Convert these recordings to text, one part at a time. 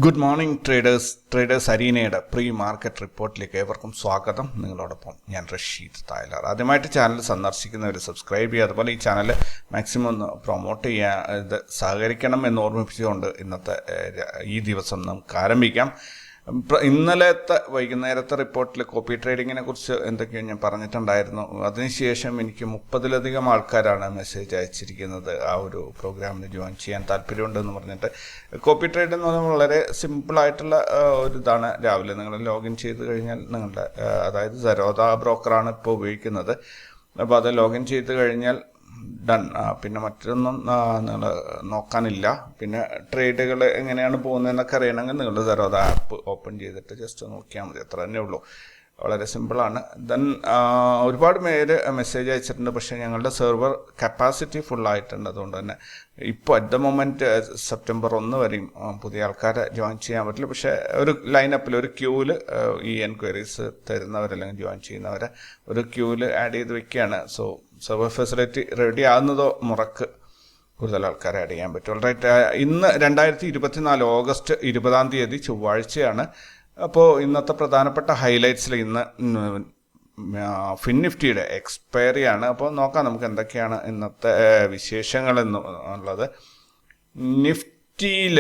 Good morning traders അരീനയുടെ pre market റിപ്പോർട്ടിലേക്ക് ഏവർക്കും സ്വാഗതം. നിങ്ങളോടൊപ്പം ഞാൻ റഷീദ് തായലാർ. ആദ്യമായിട്ട് ചാനൽ സന്ദർശിക്കുന്നവർ സബ്സ്ക്രൈബ് ചെയ്യുക, അതുപോലെ ഈ ചാനൽ മാക്സിമം ഒന്ന് പ്രൊമോട്ട് ചെയ്യാൻ ഇത് സഹകരിക്കണം എന്ന് ഓർമ്മിപ്പിച്ചുകൊണ്ട് ഇന്നത്തെ ഈ ദിവസം നമുക്ക് ആരംഭിക്കാം. ഇന്നലത്തെ വൈകുന്നേരത്തെ റിപ്പോർട്ടിൽ കോപ്പി ട്രേഡിങ്ങിനെ കുറിച്ച് എന്തൊക്കെയോ ഞാൻ പറഞ്ഞിട്ടുണ്ടായിരുന്നു. അതിനുശേഷം എനിക്ക് 30-ലധികം ആൾക്കാരാണ് മെസ്സേജ് അയച്ചിരിക്കുന്നത് ആ ഒരു പ്രോഗ്രാമിന് ജോയിൻ ചെയ്യാൻ താല്പര്യമുണ്ടെന്ന് പറഞ്ഞിട്ട്. കോപ്പി ട്രേഡ് എന്ന് പറഞ്ഞാൽ വളരെ സിമ്പിളായിട്ടുള്ള ഒരു ഇതാണ്. രാവിലെ നിങ്ങൾ ലോഗിൻ ചെയ്ത് കഴിഞ്ഞാൽ നിങ്ങളുടെ അതായത് സരോദ ബ്രോക്കറാണ് ഇപ്പോൾ ഉപയോഗിക്കുന്നത്. അപ്പോൾ അത് ലോഗിൻ ചെയ്ത് കഴിഞ്ഞാൽ ഡൺ. പിന്നെ മറ്റൊന്നും നിങ്ങൾ നോക്കാനില്ല. പിന്നെ ട്രേഡുകൾ എങ്ങനെയാണ് പോകുന്നതെന്നൊക്കെ അറിയണമെങ്കിൽ നിങ്ങൾ സരോദ ആപ്പ് ഓപ്പൺ ചെയ്തിട്ട് ജസ്റ്റ് നോക്കിയാൽ മതി. അത്ര തന്നെ ഉള്ളൂ. വളരെ സിമ്പിളാണ്. ദെൻ ഒരുപാട് പേര് മെസ്സേജ് അയച്ചിട്ടുണ്ട്. പക്ഷേ ഞങ്ങളുടെ സെർവർ കപ്പാസിറ്റി ഫുള്ളായിട്ടുണ്ട്. അതുകൊണ്ട് തന്നെ ഇപ്പോൾ അറ്റ് ദ മൊമെൻറ്റ് സെപ്റ്റംബർ 1 വരെയും പുതിയ ആൾക്കാരെ ജോയിൻ ചെയ്യാൻ പറ്റില്ല. പക്ഷേ ഒരു ലൈനപ്പിൽ ഒരു ക്യൂവിൽ ഈ എൻക്വയറീസ് തരുന്നവരല്ലെങ്കിൽ ജോയിൻ ചെയ്യുന്നവരെ ഒരു ക്യൂവിൽ ആഡ് ചെയ്ത് വെക്കുകയാണ്. സോ സെർവർ ഫെസിലിറ്റി റെഡി ആകുന്നതോ മുറക്ക് കൂടുതൽ ആൾക്കാരെ ആഡ് ചെയ്യാൻ പറ്റും. റൈറ്റ്. ഇന്ന് 2024 ഓഗസ്റ്റ് 20 ചൊവ്വാഴ്ചയാണ്. അപ്പോൾ ഇന്നത്തെ പ്രധാനപ്പെട്ട ഹൈലൈറ്റ്സിൽ ഇന്ന് ഫിൻനിഫ്റ്റിയുടെ എക്സ്പയറിയാണ്. അപ്പോൾ നോക്കാം നമുക്ക് എന്തൊക്കെയാണ് ഇന്നത്തെ വിശേഷങ്ങൾ എന്നുള്ളത്. നിഫ്റ്റിയിൽ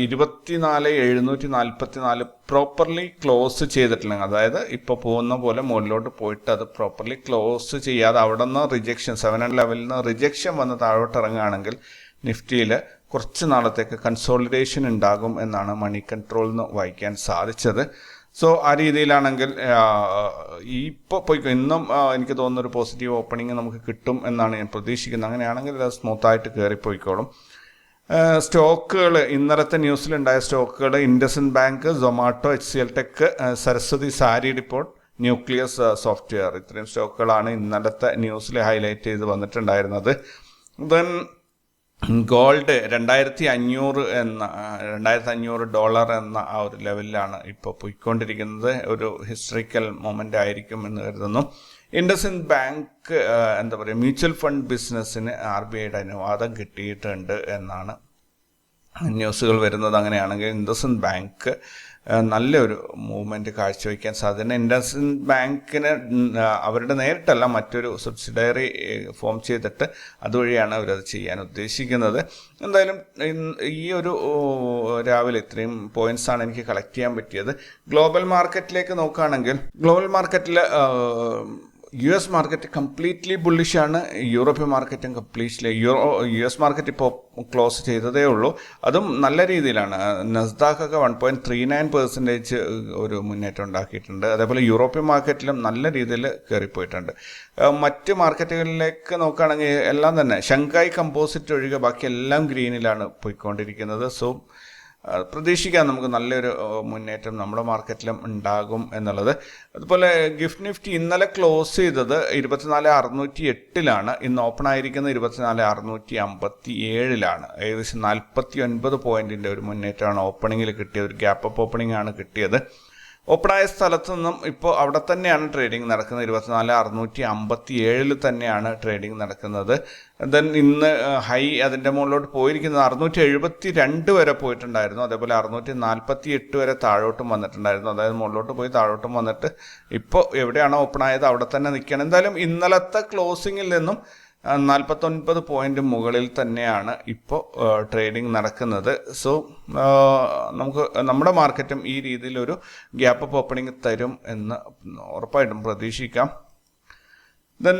24,744 പ്രോപ്പർലി ക്ലോസ് ചെയ്തിട്ടില്ലെങ്കിൽ, അതായത് ഇപ്പോൾ പോകുന്ന പോലെ മുകളിലോട്ട് പോയിട്ട് അത് പ്രോപ്പർലി ക്ലോസ് ചെയ്യാതെ അവിടെ നിന്ന് റിജക്ഷൻ 700 ലെവലിൽ നിന്ന് റിജക്ഷൻ വന്ന് താഴോട്ട് ഇറങ്ങുകയാണെങ്കിൽ നിഫ്റ്റിയിൽ കുറച്ച് നാളത്തേക്ക് കൺസോളിഡേഷൻ ഉണ്ടാകും എന്നാണ് മണി കൺട്രോളിൽ നിന്ന് വായിക്കാൻ സാധിച്ചത്. സോ ആ രീതിയിലാണെങ്കിൽ ഇപ്പോൾ പോയിക്കോ. ഇന്നും എനിക്ക് തോന്നുന്നൊരു പോസിറ്റീവ് ഓപ്പണിങ് നമുക്ക് കിട്ടും എന്നാണ് ഞാൻ പ്രതീക്ഷിക്കുന്നത്. അങ്ങനെയാണെങ്കിൽ അത് സ്മൂത്തായിട്ട് കയറിപ്പോയിക്കോളും. സ്റ്റോക്കുകൾ ഇന്നലത്തെ ന്യൂസിലുണ്ടായ സ്റ്റോക്കുകൾ IndusInd bank, Zomato, HCL tech, Saraswati sari depot, nucleus software, ഇത്രയും സ്റ്റോക്കുകളാണ് ഇന്നലത്തെ ന്യൂസിൽ ഹൈലൈറ്റ് ചെയ്ത് വന്നിട്ടുണ്ടായിരുന്നത്. ദെൻ ഗോൾഡ് $2,500 എന്ന ആ ഒരു ലെവലിലാണ് ഇപ്പോൾ പോയിക്കൊണ്ടിരിക്കുന്നത്. ഒരു ഹിസ്റ്ററിക്കൽ മൊമെൻ്റ് ആയിരിക്കും എന്ന് കരുതുന്നു. ഇൻഡസ്ഇൻഡ് ബാങ്ക് എന്താ പറയുക, മ്യൂച്വൽ ഫണ്ട് ബിസിനസ്സിന് RBIയുടെ അനുവാദം കിട്ടിയിട്ടുണ്ട് എന്നാണ് ന്യൂസുകൾ വരുന്നത്. അങ്ങനെയാണെങ്കിൽ ഇൻഡസ്ഇൻഡ് ബാങ്ക് നല്ലൊരു മൂവ്മെൻറ്റ് കാഴ്ചവെക്കാൻ സാധ്യത. ഇൻഡസ്ഇൻഡ് ബാങ്കിന് അവരുടെ നേരിട്ടല്ല മറ്റൊരു സബ്സിഡറി ഫോം ചെയ്തിട്ട് അതുവഴിയാണ് അവരത് ചെയ്യാൻ ഉദ്ദേശിക്കുന്നത്. എന്തായാലും ഈ ഒരു രാവിലെ ഇത്രയും പോയിന്റ്സാണ് എനിക്ക് കളക്ട് ചെയ്യാൻ പറ്റിയത്. ഗ്ലോബൽ മാർക്കറ്റിലേക്ക് നോക്കുകയാണെങ്കിൽ ഗ്ലോബൽ മാർക്കറ്റിൽ US മാർക്കറ്റ് കംപ്ലീറ്റ്ലി ബുള്ളിഷാണ്. യൂറോപ്യൻ മാർക്കറ്റും കംപ്ലീറ്റ്ലി US മാർക്കറ്റ് ഇപ്പോൾ ക്ലോസ് ചെയ്തതേ ഉള്ളൂ. അതും നല്ല രീതിയിലാണ്. നസ്ദാഖൊക്കെ 1.39% ഒരു മുന്നേറ്റം ഉണ്ടാക്കിയിട്ടുണ്ട്. അതേപോലെ യൂറോപ്യൻ മാർക്കറ്റിലും നല്ല രീതിയിൽ കയറിപ്പോയിട്ടുണ്ട്. മറ്റ് മാർക്കറ്റുകളിലേക്ക് നോക്കുകയാണെങ്കിൽ എല്ലാം തന്നെ ഷങ്കായ് കമ്പോസിറ്റ് ഒഴികെ ബാക്കി എല്ലാം ഗ്രീനിലാണ് പോയിക്കൊണ്ടിരിക്കുന്നത്. സോ പ്രതീക്ഷിക്കാം നമുക്ക് നല്ലൊരു മുന്നേറ്റം നമ്മുടെ മാർക്കറ്റിലും ഉണ്ടാകും എന്നുള്ളത്. അതുപോലെ ഗിഫ്റ്റ് നിഫ്റ്റി ഇന്നലെ ക്ലോസ് ചെയ്തത് 24,608 ഇന്ന് ഓപ്പൺ ആയിരിക്കുന്നത് 24,657 ഏകദേശം 49 പോയിന്റിൻ്റെ ഒരു മുന്നേറ്റമാണ് ഓപ്പണിങ്ങിൽ കിട്ടിയത്. ഒരു ഗ്യാപ്പ് അപ്പ് ഓപ്പണിംഗ് ആണ് കിട്ടിയത്. ഓപ്പണായ സ്ഥലത്ത് നിന്നും ഇപ്പോൾ അവിടെ തന്നെയാണ് ട്രേഡിംഗ് നടക്കുന്നത്. 24,657 തന്നെയാണ് ട്രേഡിംഗ് നടക്കുന്നത്. ദെൻ ഇന്ന് ഹൈ അതിൻ്റെ മുകളിലോട്ട് പോയിരിക്കുന്നത് 672 വരെ പോയിട്ടുണ്ടായിരുന്നു. അതേപോലെ 648 വരെ താഴോട്ടും വന്നിട്ടുണ്ടായിരുന്നു. അതായത് മുകളിലോട്ട് പോയി താഴോട്ടും വന്നിട്ട് ഇപ്പോൾ എവിടെയാണോ ഓപ്പൺ ആയത് അവിടെ തന്നെ നിൽക്കുകയാണ്. എന്തായാലും ഇന്നലത്തെ ക്ലോസിങ്ങിൽ നിന്നും 49 പോയിന്റ് മുകളിൽ തന്നെയാണ് ഇപ്പോൾ ട്രേഡിംഗ് നടക്കുന്നത്. സോ നമുക്ക് നമ്മുടെ മാർക്കറ്റും ഈ രീതിയിലൊരു ഗ്യാപ്പ് അപ്പ് ഓപ്പണിംഗ് തരും എന്ന് ഉറപ്പായിട്ടും പ്രതീക്ഷിക്കാം. ദെൻ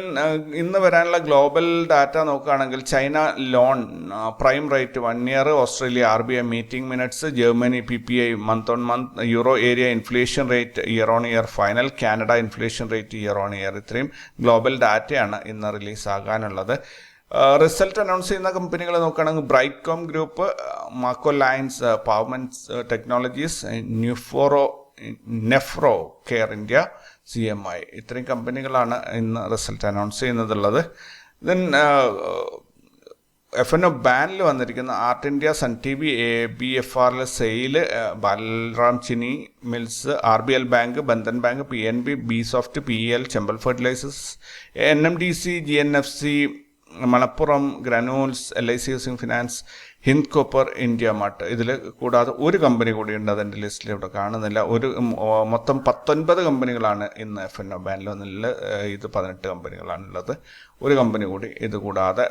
ഇന്ന് വരാനുള്ള ഗ്ലോബൽ ഡാറ്റ നോക്കുകയാണെങ്കിൽ China loan prime rate 1 year, Australia RBI meeting minutes, Germany PPI month on month, euro area inflation rate year on year final, Canada inflation rate year on year. ഇത്രയും global ഡാറ്റയാണ് ഇന്ന് release ആകാനുള്ളത്. Result announce ചെയ്യുന്ന കമ്പനികൾ നോക്കുകയാണെങ്കിൽ Brightcom group, മാക്കോ lines, പവർമെൻസ് technologies, Nephro Care India, CMI, ഇത്രയും കമ്പനികളാണ് ഇന്ന് റിസൾട്ട് അനൗൺസ് ചെയ്യുന്നതുള്ളത്. ദെൻ F&O ബാനിൽ വന്നിരിക്കുന്ന art India, sun TV, ABFRL SAIL, Balram Chini mills, RBL bank, Bandhan bank, PNB, BSoft, PEL, Chambal fertilisers, NMDC, GNFC, Manappuram, Granules, LIC housing finance, Hind copper, India mart. ഇതിൽ കൂടാതെ ഒരു company കൂടിയുണ്ട്, അതിൻ്റെ ലിസ്റ്റിൽ ഇവിടെ കാണുന്നില്ല. മൊത്തം 19 കമ്പനികളാണ് ഇന്ന് F&O ബാനിൽ. ഇത് 18 കമ്പനികളാണുള്ളത്. ഒരു കമ്പനി കൂടി ഇത് കൂടാതെ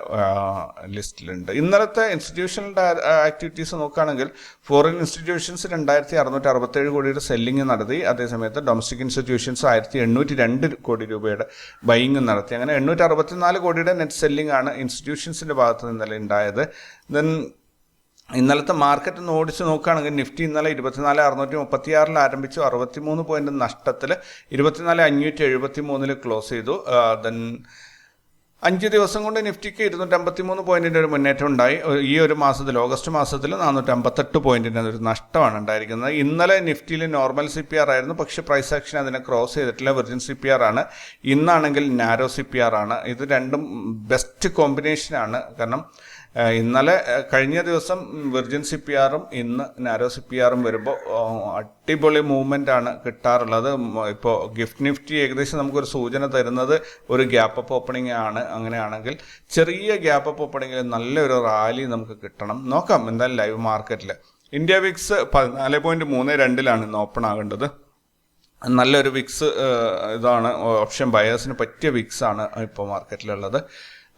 ലിസ്റ്റിലുണ്ട്. ഇന്നലത്തെ ഇൻസ്റ്റിറ്റ്യൂഷണൽ ആക്ടിവിറ്റീസ് നോക്കുകയാണെങ്കിൽ ഫോറിൻ ഇൻസ്റ്റിറ്റ്യൂഷൻസ് 2667 കോടിയുടെ സെല്ലിംഗ് നടത്തി. അതേസമയത്ത് ഡൊമസ്റ്റിക് ഇൻസ്റ്റിറ്റ്യൂഷൻസ് 1802 കോടി രൂപയുടെ ബൈയിങ് നടത്തി. അങ്ങനെ 864 കോടിയുടെ നെറ്റ് സെല്ലിംഗ് ആണ് ഇൻസ്റ്റിറ്റ്യൂഷൻസിൻ്റെ ഭാഗത്ത് നിന്ന് ഇന്നലെ ഉണ്ടായത്. ദെൻ ഇന്നലത്തെ മാർക്കറ്റ് ഒന്ന് ഓടിച്ച് നോക്കുകയാണെങ്കിൽ നിഫ്റ്റി ഇന്നലെ 24,636 ആരംഭിച്ചു, 63 പോയിന്റ് നഷ്ടത്തിൽ 24,573 ക്ലോസ് ചെയ്തു. ദെൻ 5 ദിവസം കൊണ്ട് നിഫ്റ്റിക്ക് 253 പോയിന്റിൻ്റെ ഒരു മുന്നേറ്റം ഉണ്ടായി. ഈ ഒരു മാസത്തിൽ, ഓഗസ്റ്റ് മാസത്തിൽ 458 പോയിന്റിൻ്റെ ഒരു നഷ്ടമാണ് ഉണ്ടായിരിക്കുന്നത്. ഇന്നലെ നിഫ്റ്റിയിൽ നോർമൽ CPR ആയിരുന്നു, പക്ഷേ പ്രൈസ് ആക്ഷൻ അതിനെ ക്രോസ് ചെയ്തിട്ടില്ല. വെർജിൻ CPR ആണ്. ഇന്നാണെങ്കിൽ നാരോ CPR ആണ്. ഇത് രണ്ടും ബെസ്റ്റ് കോമ്പിനേഷനാണ്. കാരണം ഇന്നലെ കഴിഞ്ഞ ദിവസം വെർജിൻ CPRും ഇന്ന് നാരോ CPRും വരുമ്പോൾ അടിപൊളി മൂവ്മെൻ്റ് ആണ് കിട്ടാറുള്ളത്. ഇപ്പോൾ ഗിഫ്റ്റ് നിഫ്റ്റി ഏകദേശം നമുക്കൊരു സൂചന തരുന്നത് ഒരു ഗ്യാപ്പ് അപ്പ് ഓപ്പണിംഗ് ആണ്. അങ്ങനെയാണെങ്കിൽ ചെറിയ ഗ്യാപ്പ് അപ്പ് ഓപ്പണിംഗ് നല്ലൊരു റാലി നമുക്ക് കിട്ടണം. നോക്കാം എന്തായാലും ലൈവ് മാർക്കറ്റിൽ. ഇന്ത്യ വിക്സ് 14.32 ഇന്ന് ഓപ്പൺ ആകേണ്ടത്. നല്ലൊരു വിക്സ് ഇതാണ്, ഓപ്ഷൻ ബയേഴ്സിന് പറ്റിയ വിക്സ് ആണ് ഇപ്പോൾ മാർക്കറ്റിലുള്ളത്.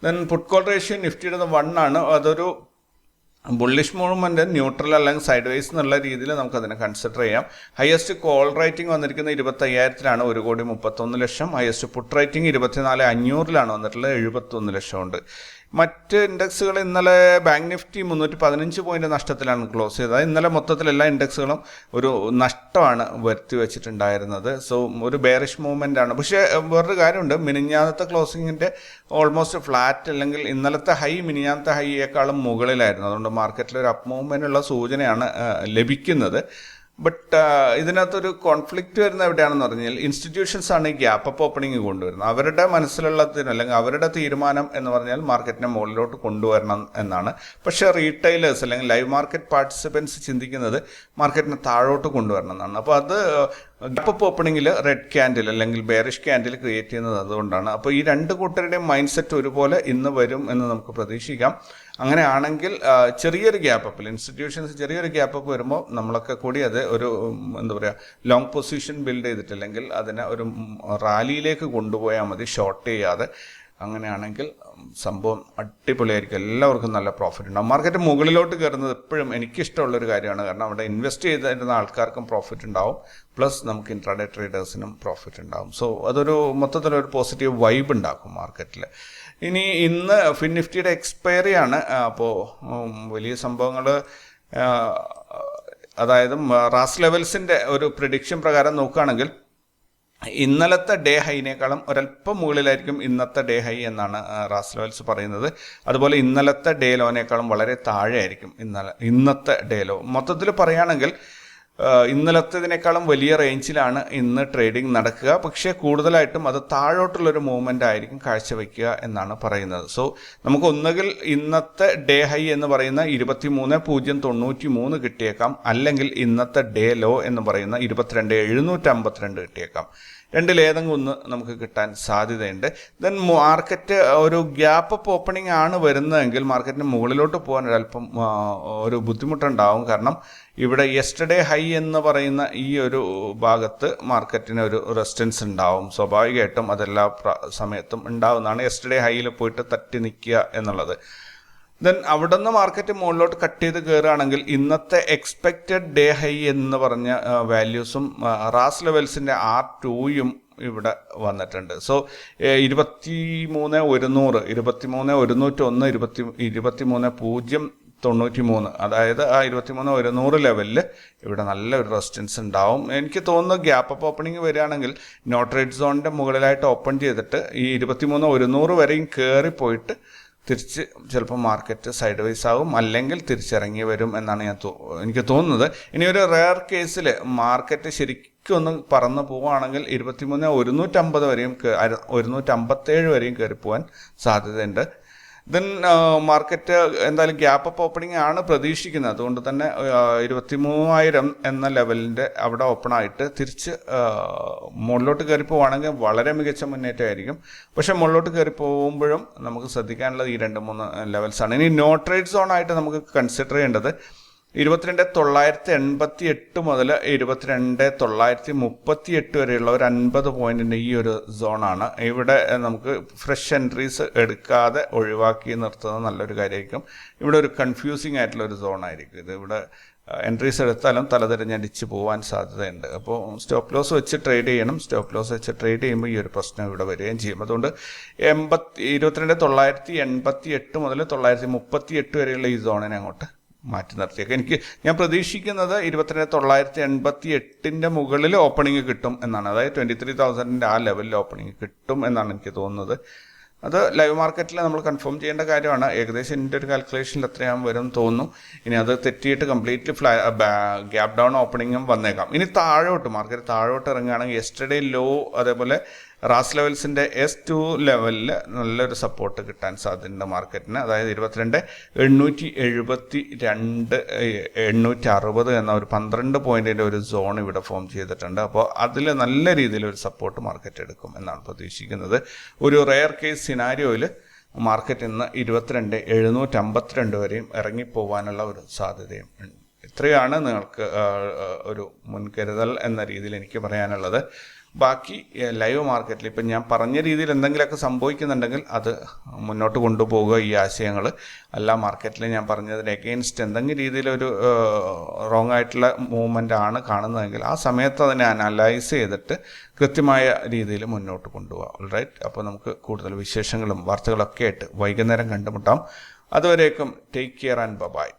ദെൻ പുട്ട് കോൾ റേഷ്യോ നിഫ്റ്റിയുടെ 1 ആണ്. അതൊരു ബുള്ളിഷ് മൂവ്മെൻറ്റ്, ന്യൂട്രൽ അല്ലെങ്കിൽ സൈഡ് വൈസ് എന്നുള്ള രീതിയിൽ നമുക്കതിനെ കൺസിഡർ ചെയ്യാം. ഹയസ്റ്റ് കോൾ റേറ്റിംഗ് വന്നിരിക്കുന്നത് 25,000-ലാണ്, 1,31,00,000. ഹയസ്റ്റ് പുട്ട് റേറ്റിംഗ് 24,500-ലാണ് വന്നിട്ടുള്ളത്, 71 ലക്ഷം ഉണ്ട്. മറ്റ് ഇൻഡെക്സുകൾ ഇന്നലെ ബാങ്ക് നിഫ്റ്റി 315 പോയിന്റ് നഷ്ടത്തിലാണ് ക്ലോസ് ചെയ്തത്. ഇന്നലെ മൊത്തത്തിൽ എല്ലാ ഇൻഡെക്സുകളും ഒരു നഷ്ടമാണ് വരുത്തി വെച്ചിട്ടുണ്ടായിരുന്നത്. സോ ഒരു ബെയറിഷ് മൂവ്മെൻ്റ് ആണ്. പക്ഷേ വേറൊരു കാര്യമുണ്ട്, മിനിഞ്ഞാന്നത്തെ ക്ലോസിങ്ങിൻ്റെ ഓൾമോസ്റ്റ് ഫ്ലാറ്റ്, അല്ലെങ്കിൽ ഇന്നലത്തെ ഹൈ മിനിഞ്ഞാന്നത്തെ ഹൈയേക്കാളും മുകളിലായിരുന്നു. അതുകൊണ്ട് മാർക്കറ്റിൽ ഒരു അപ്പ് മൂവ്മെൻറ്റുള്ള സൂചനയാണ് ലഭിക്കുന്നത്. ബട്ട് ഇതിനകത്തൊരു കോൺഫ്ലിക്റ്റ് വരുന്ന എവിടെയാണെന്ന് പറഞ്ഞാൽ ഇൻസ്റ്റിറ്റ്യൂഷൻസ് ആണ് ഈ ഗ്യാപ്പ് അപ്പ് ഓപ്പണിംഗ് കൊണ്ടുവരുന്നത്. അവരുടെ മനസ്സിലുള്ളതിന് അല്ലെങ്കിൽ അവരുടെ തീരുമാനം എന്ന് പറഞ്ഞാൽ മാർക്കറ്റിനെ മുകളിലോട്ട് കൊണ്ടുവരണം എന്നാണ്. പക്ഷേ റീറ്റെയിലേഴ്സ് അല്ലെങ്കിൽ ലൈവ് മാർക്കറ്റ് പാർട്ടിസിപ്പൻസ് ചിന്തിക്കുന്നത് മാർക്കറ്റിനെ താഴോട്ട് കൊണ്ടുവരണം എന്നാണ്. അപ്പോൾ അത് ഗ്യാപ്പ് അപ്പ് ഓപ്പണിങ്ങിൽ റെഡ് ക്യാൻഡിൽ അല്ലെങ്കിൽ ബെയറിഷ് ക്യാൻഡിൽ ക്രിയേറ്റ് ചെയ്യുന്നത് അതുകൊണ്ടാണ്. അപ്പോൾ ഈ രണ്ട് കൂട്ടരുടെയും മൈൻഡ് സെറ്റ് ഒരുപോലെ ഇന്ന് വരും എന്ന് നമുക്ക് പ്രതീക്ഷിക്കാം. അങ്ങനെയാണെങ്കിൽ ചെറിയൊരു ഗ്യാപ്പ് അപ്പിൽ ഇൻസ്റ്റിറ്റ്യൂഷൻസ് ചെറിയൊരു ഗ്യാപ്പ് അപ്പ് വരുമ്പോൾ നമ്മളൊക്കെ കൂടി അത് ഒരു എന്താ പറയുക ലോങ് പൊസിഷൻ ബിൽഡ് ചെയ്തിട്ടില്ലെങ്കിൽ അതിനെ ഒരു റാലിയിലേക്ക് കൊണ്ടുപോയാൽ മതി, ഷോർട്ട് ചെയ്യാതെ. അങ്ങനെയാണെങ്കിൽ സംഭവം അടിപൊളിയായിരിക്കും, എല്ലാവർക്കും നല്ല പ്രോഫിറ്റ് ഉണ്ടാവും. മാർക്കറ്റ് മുകളിലോട്ട് കയറുന്നത് എപ്പോഴും എനിക്കിഷ്ടമുള്ളൊരു കാര്യമാണ്. കാരണം അവിടെ ഇൻവെസ്റ്റ് ചെയ്തിരുന്ന ആൾക്കാർക്കും പ്രോഫിറ്റ് ഉണ്ടാവും, പ്ലസ് നമുക്ക് ഇൻട്രാഡേ ട്രേഡേഴ്സിനും പ്രോഫിറ്റ് ഉണ്ടാവും. സോ അതൊരു മൊത്തത്തിലൊരു പോസിറ്റീവ് വൈബ് ഉണ്ടാക്കും മാർക്കറ്റിൽ. ഇനി ഇന്ന് ഫിൻ നിഫ്റ്റിയുടെ എക്സ്പയറി ആണ്. അപ്പോൾ വലിയ സംഭവങ്ങൾ, അതായത് റാസ് ലെവൽസിൻ്റെ ഒരു പ്രിഡിക്ഷൻ പ്രകാരം നോക്കുകയാണെങ്കിൽ ഇന്നലത്തെ ഡേ ഹൈനേക്കാളും ഒരല്പം മുകളിലായിരിക്കും ഇന്നത്തെ ഡേ ഹൈ എന്നാണ് റാസ് ലെവൽസ് പറയുന്നത്. അതുപോലെ ഇന്നലത്തെ ഡേ ലോനേക്കാളും വളരെ താഴെ ആയിരിക്കും ഇന്നത്തെ ഡേ ലോ. മൊത്തത്തിൽ പറയുകയാണെങ്കിൽ ഇന്നലത്തേതിനേക്കാളും വലിയ റേഞ്ചിലാണ് ഇന്ന് ട്രേഡിംഗ് നടക്കുക. പക്ഷേ കൂടുതലായിട്ടും അത് താഴോട്ടുള്ളൊരു മൂവ്മെൻ്റ് ആയിരിക്കും കാഴ്ചവെക്കുക എന്നാണ് പറയുന്നത്. സോ നമുക്ക് ഒന്നുകിൽ ഇന്നത്തെ ഡേ ഹൈ എന്ന് പറയുന്ന 23,093 കിട്ടിയേക്കാം, അല്ലെങ്കിൽ ഇന്നത്തെ ഡേ ലോ എന്ന് പറയുന്ന 22,752 കിട്ടിയേക്കാം. രണ്ടിലേതെങ്കിലും ഒന്ന് നമുക്ക് കിട്ടാൻ സാധ്യതയുണ്ട്. ദെൻ മാർക്കറ്റ് ഒരു ഗ്യാപ്പ് അപ്പ് ഓപ്പണിംഗ് ആണ് വരുന്നതെങ്കിൽ മാർക്കറ്റിന് മുകളിലോട്ട് പോകാൻ ഒരല്പം ഒരു ബുദ്ധിമുട്ടുണ്ടാവും. കാരണം ഇവിടെ യെസ്റ്റർഡേ ഹൈ എന്ന് പറയുന്ന ഈ ഒരു ഭാഗത്ത് മാർക്കറ്റിന് ഒരു റെസിസ്റ്റൻസ് ഉണ്ടാവും. സ്വാഭാവികമായിട്ടും അതെല്ലാ സമയത്തും ഉണ്ടാവുന്നതാണ്, യെസ്റ്റർഡേ ഹൈയിൽ പോയിട്ട് തട്ടി നിൽക്കുക എന്നുള്ളത്. ദെൻ അവിടെ നിന്ന് മാർക്കറ്റ് മുകളിലോട്ട് കട്ട് ചെയ്ത് കയറുകയാണെങ്കിൽ ഇന്നത്തെ എക്സ്പെക്റ്റഡ് ഡേ ഹൈ എന്ന് പറഞ്ഞ വാല്യൂസും റാസ് ലെവൽസിൻ്റെ R2യും ഇവിടെ വന്നിട്ടുണ്ട്. സോ 23,100, 23,101, 23,093, അതായത് ആ 23,100 ലെവലിൽ ഇവിടെ നല്ലൊരു റെസിസ്റ്റൻസ് ഉണ്ടാവും. എനിക്ക് തോന്നുന്നു ഗ്യാപ്പ് അപ്പ് ഓപ്പണിംഗ് വരികയാണെങ്കിൽ നോട്ട് റെഡ് സോണിൻ്റെ മുകളിലായിട്ട് ഓപ്പൺ ചെയ്തിട്ട് ഈ 23,100 വരെയും കയറിപ്പോയിട്ട് തിരിച്ച് ചിലപ്പോൾ മാർക്കറ്റ് സൈഡ് വൈസ് ആകും, അല്ലെങ്കിൽ തിരിച്ചിറങ്ങി വരും എന്നാണ് എനിക്ക് തോന്നുന്നത്. ഇനി ഒരു റെയർ കേസിൽ മാർക്കറ്റ് ശരിക്കും ഒന്ന് പറന്ന് പോവുകയാണെങ്കിൽ 23,150 വരെയും 157 വരെയും കയറി പോകാൻ സാധ്യതയുണ്ട്. ദെൻ മാർക്കറ്റ് എന്തായാലും ഗ്യാപ്പ് അപ്പ് ഓപ്പണിംഗ് ആണ് പ്രതീക്ഷിക്കുന്നത്. അതുകൊണ്ട് തന്നെ 23,000 എന്ന ലെവലിൻ്റെ അവിടെ ഓപ്പൺ ആയിട്ട് തിരിച്ച് മുകളിലോട്ട് കയറി പോവുകയാണെങ്കിൽ വളരെ മികച്ച മുന്നേറ്റമായിരിക്കും. പക്ഷേ മുകളിലോട്ട് കയറി പോകുമ്പോഴും നമുക്ക് ശ്രദ്ധിക്കാനുള്ളത് ഈ 2-3 ലെവൽസാണ്. ഇനി നോ ട്രേഡ് സോൺ ആയിട്ട് നമുക്ക് കൺസിഡർ ചെയ്യേണ്ടത് 22,988 മുതൽ 22,938 വരെയുള്ള ഒരു 50 പോയിന്റിൻ്റെ ഈ ഒരു സോണാണ്. ഇവിടെ നമുക്ക് ഫ്രഷ് എൻട്രീസ് എടുക്കാതെ ഒഴിവാക്കി നിർത്തുന്നത് നല്ലൊരു കാര്യമായിരിക്കും. ഇവിടെ ഒരു കൺഫ്യൂസിങ് ആയിട്ടുള്ള ഒരു സോണായിരിക്കും ഇത്. ഇവിടെ എൻട്രീസ് എടുത്താലും തലതിരിഞ്ഞടിച്ച് പോകാൻ സാധ്യതയുണ്ട്. അപ്പോൾ സ്റ്റോപ്പ് ലോസ് വെച്ച് ട്രേഡ് ചെയ്യണം. സ്റ്റോപ്പ് ലോസ് വെച്ച് ട്രേഡ് ചെയ്യുമ്പോൾ ഈ ഒരു പ്രശ്നം ഇവിടെ വരികയും ചെയ്യും. അതുകൊണ്ട് 22,988 മുതൽ 938 വരെയുള്ള ഈ സോണിനെ അങ്ങോട്ട് മാറ്റി നിർത്തിയേക്കാം. ഞാൻ പ്രതീക്ഷിക്കുന്നത് 22,988 മുകളിൽ ഓപ്പണിംഗ് കിട്ടും എന്നാണ്. അതായത് 23,000 ആ ലെവലിൽ ഓപ്പണിംഗ് കിട്ടും എന്നാണ് എനിക്ക് തോന്നുന്നത്. അത് ലൈവ് മാർക്കറ്റിൽ നമ്മൾ കൺഫേം ചെയ്യേണ്ട കാര്യമാണ്. ഏകദേശം എൻ്റെ ഒരു കാൽക്കുലേഷനിൽ എത്രയാകും വരും തോന്നുന്നു. ഇനി അത് തെറ്റിയിട്ട് കംപ്ലീറ്റ്ലി ഗ്യാപ് ഡൗൺ ഓപ്പണിങ്ങും വന്നേക്കാം. ഇനി താഴോട്ട് മാർക്കറ്റ് താഴോട്ട് ഇറങ്ങുകയാണെങ്കിൽ യെസ്റ്റർഡേ ലോ അതേപോലെ റാസ് ലെവൽസിൻ്റെ S2 ലെവലിൽ നല്ലൊരു സപ്പോർട്ട് കിട്ടാൻ സാധ്യതയുണ്ട് മാർക്കറ്റിന്. അതായത് 22,872 860 എന്ന ഒരു 12 പോയിന്റിൻ്റെ ഒരു സോൺ ഇവിടെ ഫോം ചെയ്തിട്ടുണ്ട്. അപ്പോൾ അതിൽ നല്ല രീതിയിൽ ഒരു സപ്പോർട്ട് മാർക്കറ്റ് എടുക്കും എന്നാണ് പ്രതീക്ഷിക്കുന്നത്. ഒരു റെയർ കേസ് സിനാരിയോയിൽ മാർക്കറ്റ് ഇന്ന് 22,752 വരെയും ഇറങ്ങിപ്പോവാനുള്ള ഒരു സാധ്യതയും ഉണ്ട്. ഇത്രയാണ് നിങ്ങൾക്ക് ഒരു മുൻകരുതൽ എന്ന രീതിയിൽ എനിക്ക് പറയാനുള്ളത്. ബാക്കി ലൈവ് മാർക്കറ്റിൽ ഇപ്പം ഞാൻ പറഞ്ഞ രീതിയിൽ എന്തെങ്കിലുമൊക്കെ സംഭവിക്കുന്നുണ്ടെങ്കിൽ അത് മുന്നോട്ട് കൊണ്ടുപോകുക. ഈ ആശയങ്ങൾ എല്ലാ മാർക്കറ്റിലും ഞാൻ പറഞ്ഞതിന് എഗെയിൻസ്റ്റ് എന്തെങ്കിലും രീതിയിലൊരു റോങ് ആയിട്ടുള്ള മൂവ്മെൻ്റ് ആണ് കാണുന്നതെങ്കിൽ ആ സമയത്ത് അതിനെ അനലൈസ് ചെയ്തിട്ട് കൃത്യമായ രീതിയിൽ മുന്നോട്ട് കൊണ്ടുപോകാം. ഓൾറൈറ്റ്, അപ്പോൾ നമുക്ക് കൂടുതൽ വിശേഷങ്ങളും വാർത്തകളൊക്കെ ആയിട്ട് വൈകുന്നേരം കണ്ടുമുട്ടാം. അതുവരേക്കും ടേക്ക് കെയർ ആൻഡ് ബൈ.